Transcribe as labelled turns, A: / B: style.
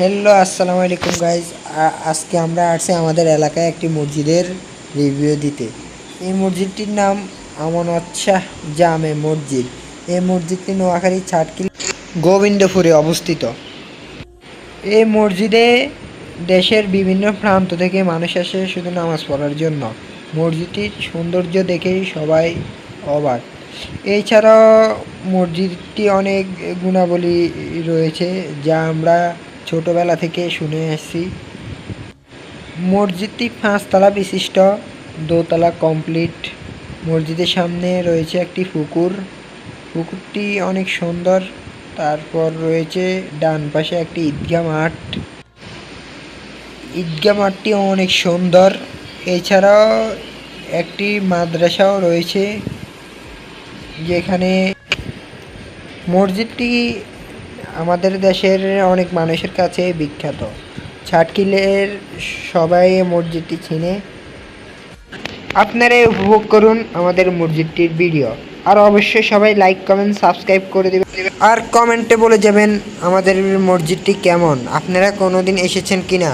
A: Hello আসসালামু আলাইকুম guys. আজকে আমরা আসছি আমাদের এলাকায় একটি মসজিদের রিভিউ দিতে। এই মসজিদটির নাম আমানত শাহ জামে মসজিদ। এই মসজিদটি নোয়াখালী ছাটকিল গোবিন্দপুরে অবস্থিত। এই মসজিদে দেশের বিভিন্ন প্রান্ত থেকে মানুষ আসে শুধু নামাজ পড়ার জন্য। মসজিদটির সৌন্দর্য দেখেই সবাই অবাক। এছাড়াও মসজিদটি অনেক গুণাবলী রয়েছে যা আমরা ছোটোবেলা থেকে শুনে আসছি। মসজিদটি 5 তলা বিশিষ্ট, দোতলা কমপ্লিট। মসজিদের সামনে রয়েছে একটি পুকুর, পুকুরটি অনেক সুন্দর। তারপর রয়েছে ডান পাশে একটি ঈদগাহ মাঠ, ঈদগাহ মাঠটিও অনেক সুন্দর। এছাড়াও একটি মাদ্রাসাও রয়েছে যেখানে মসজিদটি আমাদের দেশের অনেক মানুষের কাছে বিখ্যাত। ছাটকিলের সবাই মসজিদটি চিনে। আপনারা উপভোগ করুন আমাদের মসজিদটির ভিডিও। আর অবশ্যই সবাই লাইক কমেন্ট সাবস্ক্রাইব করে দেবেন আর কমেন্টে বলে যাবেন আমাদের মসজিদটি কেমন, আপনারা কোনোদিন এসেছেন কিনা।